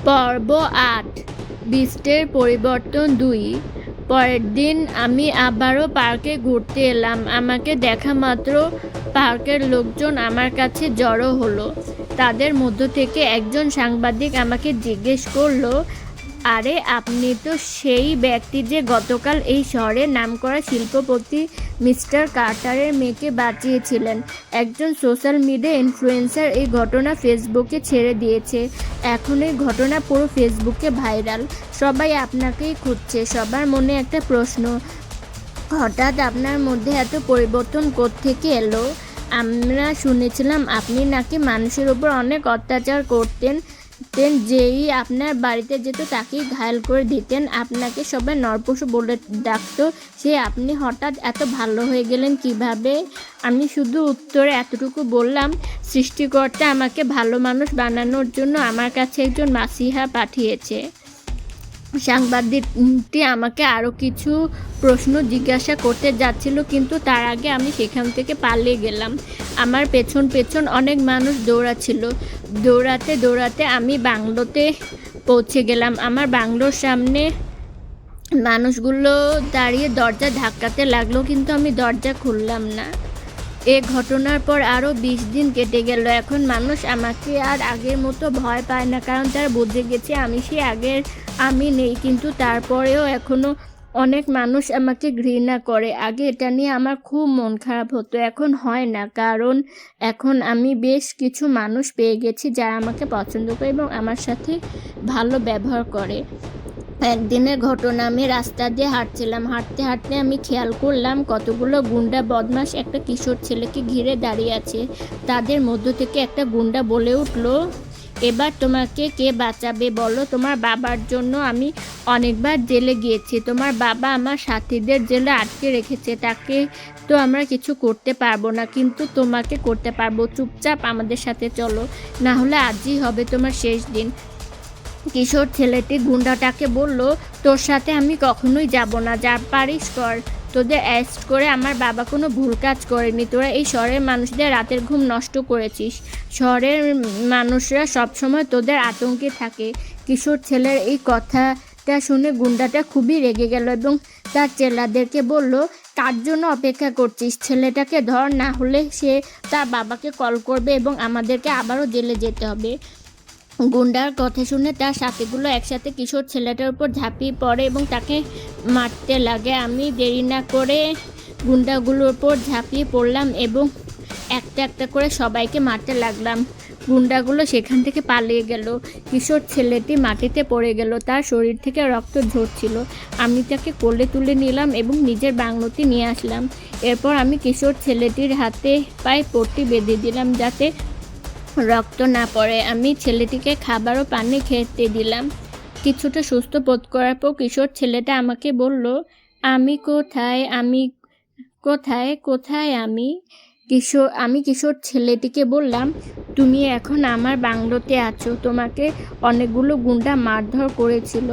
পর্ব ৮ বৃষ্টির পরিবর্তন ২। পরের দিন আমি আবারও পার্কে ঘুরতে এলাম। আমাকে দেখা মাত্র পার্কের লোকজন আমার কাছে জড়ো হলো। তাদের মধ্য থেকে একজন সাংবাদিক আমাকে জিজ্ঞেস করলো, আরে আপনি তো সেই ব্যক্তি যে গতকাল এই শহরের নামকরা শিল্পপতি মিস্টার কার্টারের মেয়েকে বাঁচিয়েছিলেন। একজন সোশ্যাল মিডিয়া ইনফ্লুয়েন্সার এই ঘটনা ফেসবুকে ছেড়ে দিয়েছে। এখন এই ঘটনা পুরো ফেসবুকে ভাইরাল। সবাই আপনাকেই খুঁজছে। সবার মনে একটা প্রশ্ন, হঠাৎ আপনার মধ্যে এত পরিবর্তন কোত্থেকে এলো? আমরা শুনেছিলাম আপনি নাকি মানুষের উপর অনেক অত্যাচার করতেন, যেই আপনার বাড়িতে যেত তাকেই ঘায়েল করে দিতেন, আপনাকে সবাই নরপশু বলে ডাকতো। সে আপনি হঠাৎ এত ভালো হয়ে গেলেন কিভাবে? আমি শুধু উত্তরে এতটুকু বললাম, সৃষ্টিকর্তা আমাকে ভালো মানুষ বানানোর জন্য আমার কাছে একজন মাসিহা পাঠিয়েছে। সাংবাদিকটি আমাকে আরও কিছু প্রশ্ন জিজ্ঞাসা করতে যাচ্ছিল, কিন্তু তার আগে আমি সেখান থেকে পালিয়ে গেলাম। আমার পেছন পেছন অনেক মানুষ দৌড়াচ্ছিল। দৌড়াতে দৌড়াতে আমি বাংলোতে পৌঁছে গেলাম। আমার বাংলোর সামনে মানুষগুলো দাঁড়িয়ে দরজা ধাক্কাতে লাগলো, কিন্তু আমি দরজা খুললাম না। এ ঘটনার পর আরও ২০ দিন কেটে গেল। এখন মানুষ আমাকে আর আগের মতো ভয় পায় না, কারণ তারা বুঝে গেছে আমি সে আগের আমি নেই। কিন্তু তারপরেও এখনও অনেক মানুষ আমাকে ঘৃণা করে। আগে এটা নিয়ে আমার খুব মন খারাপ হতো, এখন হয় না, কারণ এখন আমি বেশ কিছু মানুষ পেয়ে গেছি যারা আমাকে পছন্দ করে এবং আমার সাথে ভালো ব্যবহার করে। একদিনের ঘটনা, আমি রাস্তা দিয়ে হাঁটছিলাম। হাঁটতে হাঁটতে আমি খেয়াল করলাম কতগুলো গুন্ডা বদমাশ একটা কিশোর ছেলেকে ঘিরে দাঁড়িয়ে আছে। তাদের মধ্য থেকে একটা গুন্ডা বলে উঠল, এবার তোমাকে কে বাঁচাবে বলো? তোমার বাবার জন্য আমি অনেকবার জেলে গিয়েছি। তোমার বাবা আমার সাথীদের জেলে আটকে রেখেছে, তাকে তো আমরা কিছু করতে পারবো না, কিন্তু তোমাকে করতে পারবো। চুপচাপ আমাদের সাথে চলো, না হলে আজই হবে তোমার শেষ দিন। কিশোর ছেলেটি গুন্ডাটাকে বলল, তোর সাথে আমি কখনোই যাব না, যা পারিস কর। তোদের অ্যারেস্ট করে আমার বাবা কোনো ভুল কাজ করেনি। তোরা এই শহরের মানুষদের রাতের ঘুম নষ্ট করেছিস। শহরের মানুষরা সবসময় তোদের আতঙ্কে থাকে। কিশোর ছেলের এই কথাটা শুনে গুন্ডাটা খুবই রেগে গেল এবং তার চেলাদেরকে বলল, কার জন্য অপেক্ষা করছিস? ছেলেটাকে ধর, না হলে সে তার বাবাকে কল করবে এবং আমাদেরকে আবারও জেলে যেতে হবে। গুন্ডার কথা শুনে তার সাথীগুলো একসাথে কিশোর ছেলেটার উপর ঝাঁপিয়ে পড়ে এবং তাকে মারতে লাগে। আমি দেরি না করে গুন্ডাগুলোর উপর ঝাঁপিয়ে পড়লাম এবং একটা একটা করে সবাইকে মারতে লাগলাম। গুন্ডাগুলো সেখান থেকে পালিয়ে গেল। কিশোর ছেলেটি মাটিতে পড়ে গেল, তার শরীর থেকে রক্ত ঝরছিল। আমি তাকে কোলে তুলে নিলাম এবং নিজের বাংলোতে নিয়ে আসলাম। এরপর আমি কিশোর ছেলেটির হাতে পায়ে পট্টি বেঁধে দিলাম যাতে রক্ত না পড়ে। আমি ছেলেটিকে খাবার ও পানি খেতে দিলাম। কিছুটা সুস্থ বোধ করার পর কিশোর ছেলেটা আমাকে বলল, আমি কোথায়? আমি কিশোর ছেলেটিকে বললাম, তুমি এখন আমার বাংলোতে আছো। তোমাকে অনেকগুলো গুন্ডা মারধর করেছিল।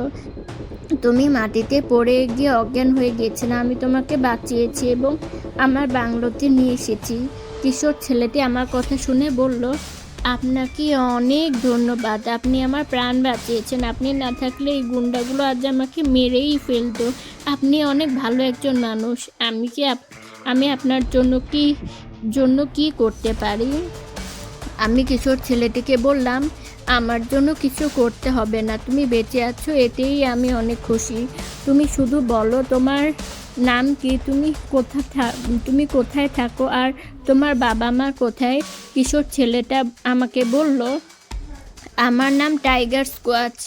তুমি মাটিতে পড়ে গিয়ে অজ্ঞান হয়ে গিয়েছিলে। আমি তোমাকে বাঁচিয়েছি এবং আমার বাংলোতে নিয়ে এসেছি। কিশোর ছেলেটি আমার কথা শুনে বলল, আপনাকে অনেক ধন্যবাদ, আপনি আমার প্রাণ বাঁচিয়েছেন। আপনি না থাকলে এই গুন্ডাগুলো আজ আমাকে মেরেই ফেলতো। আপনি অনেক ভালো একজন মানুষ। আমি আপনার জন্য কি করতে পারি? আমি কিশোর ছেলেটিকে বললাম, আমার জন্য কিছু করতে হবে না, তুমি বেঁচে আছো, এতেই আমি অনেক খুশি। তুমি শুধু বলো তোমার নাম কি, তুমি কোথায় থাকো, আর তোমার বাবা মা কোথায়? কিশোর ছেলেটা আমাকে বলল, আমার নাম টাইগার স্কোয়াচ,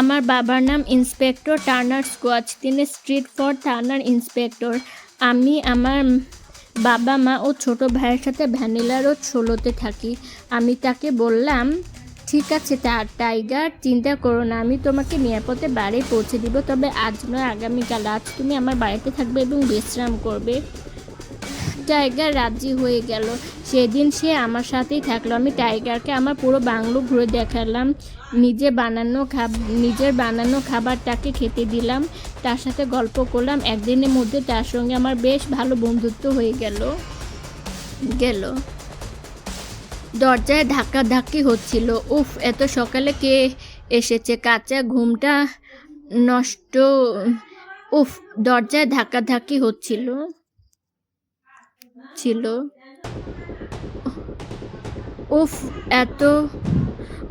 আমার বাবার নাম ইন্সপেক্টর টার্নার স্কোয়াচ, তিনি স্ট্রিট ফর থানার ইন্সপেক্টর। আমি আমার বাবা মা ও ছোট ভাইয়ের সাথে ভ্যানিলা রোড 16-তে থাকি। আমি তাকে বললাম, ঠিক আছে টাইগার, চিন্তা করো না, আমি তোমাকে নিরাপদে বাড়ি পৌঁছে দিব, তবে আজ নয়, আগামীকাল। আজ তুমি আমার বাড়িতে থাকবে এবং বিশ্রাম করবে। টাইগার রাজি হয়ে গেল। সেদিন সে আমার সাথেই থাকলো। আমি টাইগারকে আমার পুরো বাংলো ঘুরে দেখালাম, নিজের বানানো খাবার তাকে খেতে দিলাম, তার সাথে গল্প করলাম। একদিনের মধ্যে তার সঙ্গে আমার বেশ ভালো বন্ধুত্ব হয়ে গেল। দরজায় ধাক্কাধাক্কি হচ্ছিল। উফ, এত সকালে কে এসেছে। কাঁচা ঘুমটা নষ্ট। উফ, দরজায় ধাক্কাধাক্কি ছিল। উফ, এত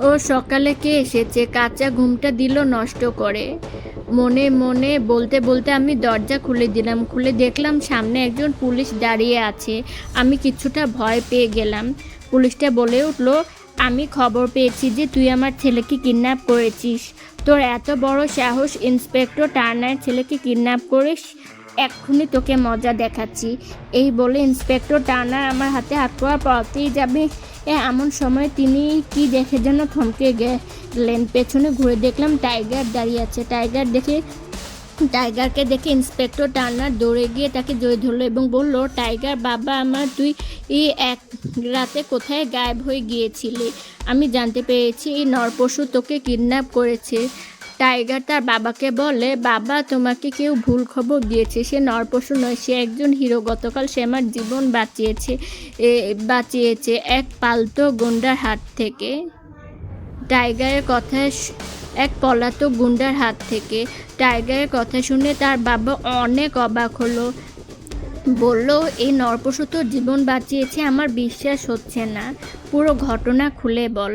ও সকালে কে এসেছে? কাঁচা ঘুমটা দিল নষ্ট করে। মনে মনে বলতে বলতে আমি দরজা খুলে দিলাম। খুলে দেখলাম সামনে একজন পুলিশ দাঁড়িয়ে আছে। আমি কিছুটা ভয় পেয়ে গেলাম। পুলিশটা বলে উঠল, আমি খবর পেয়েছি যে তুই আমার ছেলেকে কিডন্যাপ করেছিস। তোর এত বড় সাহস, ইন্সপেক্টর টার্নার ছেলেকে কিডন্যাপ করিস? এক্ষুনি তোকে মজা দেখাচ্ছি। এই বলে ইন্সপেক্টর টার্নার আমার হাতে হাত পা পাওয়াতেই যাবে এমন সময় তিনি কি দেখে যেন থমকে গেলেন। পেছনে ঘুরে দেখলাম টাইগার দাঁড়িয়ে আছে। টাইগারকে দেখে ইন্সপেক্টর টার্নার দৌড়ে গিয়ে তাকে জড়িয়ে ধরলো এবং বলল, টাইগার বাবা আমার, তুই এই এক রাতে কোথায় গায়েব হয়ে গিয়েছিলি? আমি জানতে পেরেছি এই নরপশু তোকে কিডন্যাপ করেছে। টাইগার তার বাবাকে বলে, বাবা তোমাকে কেউ ভুল খবর দিয়েছে, সে নরপশু নয়, সে একজন হিরো। গতকাল সে আমার জীবন বাঁচিয়েছে এক পালতু গুন্ডার হাত থেকে। টাইগারের কথা এক পলাতক গুন্ডার হাত থেকে। টাইগারের কথা শুনে তার বাবা অনেক অবাক হলো। বলল, এই নরপশু তোর জীবন বাঁচিয়েছে? আমার বিশ্বাস হচ্ছে না, পুরো ঘটনা খুলে বল।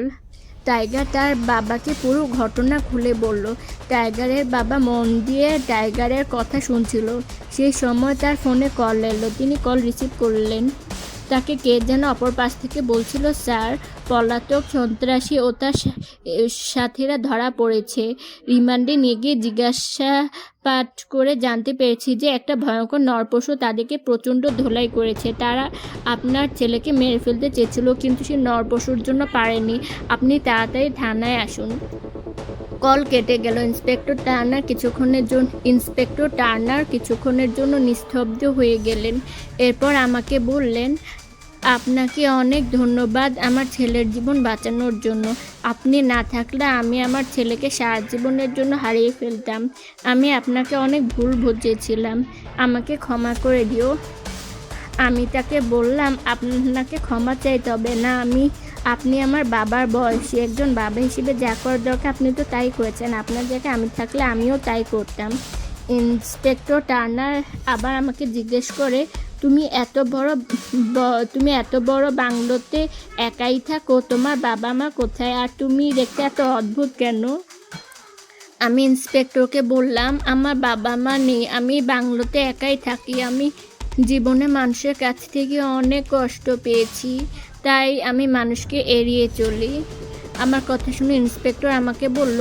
টাইগার তার বাবাকে পুরো ঘটনা খুলে বলল। টাইগারের বাবা মন দিয়ে টাইগারের কথা শুনছিল। সেই সময় তার ফোনে কল এলো। তিনি কল রিসিভ করলেন। তাকে কে যেন অপর পাশ থেকে বলছিল, স্যার, পলাতক সন্ত্রাসী ও তার সাথীরা ধরা পড়েছে। রিমান্ডে নিয়ে গিয়ে জিজ্ঞাসাবাদ করে জানতে পেরেছি যে একটা ভয়ঙ্কর নরপশু তাদেরকে প্রচণ্ড ধোলাই করেছে। তারা আপনার ছেলেকে মেরে ফেলতে চেয়েছিল, কিন্তু সে নরপশুর জন্য পারেনি। আপনি তাড়াতাড়ি থানায় আসুন। কল কেটে গেল। ইন্সপেক্টর টার্নার কিছুক্ষণের জন্য নিস্তব্ধ হয়ে গেলেন। এরপর আমাকে বললেন, আপনাকে অনেক ধন্যবাদ আমার ছেলের জীবন বাঁচানোর জন্য। আপনি না থাকলে আমি আমার ছেলেকে সারা জীবনের জন্য হারিয়ে ফেলতাম। আমি আপনাকে অনেক ভুল বুঝিয়েছিলাম, আমাকে ক্ষমা করে দিও। আমি তাকে বললাম, আপনাকে ক্ষমা চাইতে হবে না, আপনি আমার বাবার বয়সী। একজন বাবা হিসেবে যা করার দরকার আপনি তো তাই করেছেন। আপনার জায়গায় আমি থাকলে আমিও তাই করতাম। ইন্সপেক্টর টার্নার আবার আমাকে জিজ্ঞেস করে, তুমি এত বড় বাংলোতে একাই থাকো, তোমার বাবা মা কোথায়, আর তুমি দেখতে এত অদ্ভুত কেন? আমি ইন্সপেক্টরকে বললাম, আমার বাবা মা নেই, আমি বাংলোতে একাই থাকি। আমি জীবনে মানুষের কাছ থেকে অনেক কষ্ট পেয়েছি, তাই আমি মানুষকে এড়িয়ে চলি। আমার কথা শুনে ইন্সপেক্টর আমাকে বলল,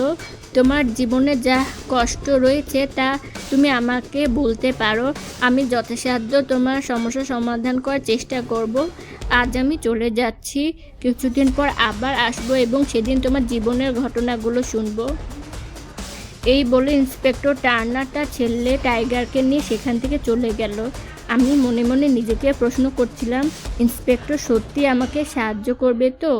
তোমার জীবনে যা কষ্ট রয়েছে তা তুমি আমাকে বলতে পারো, আমি যথাসাধ্য তোমার সমস্যা সমাধান করার চেষ্টা করব। আজ আমি চলে যাচ্ছি, কিছুদিন পর আবার আসবো এবং সেদিন তোমার জীবনের ঘটনাগুলো শুনবো। এই বলে ইন্সপেক্টর টার্নার তার ছেলে টাইগারকে নিয়ে সেখান থেকে চলে গেল। আমি মনে মনে নিজেকে প্রশ্ন করছিলাম, ইন্সপেক্টর সত্যি আমাকে সাহায্য করবে তো?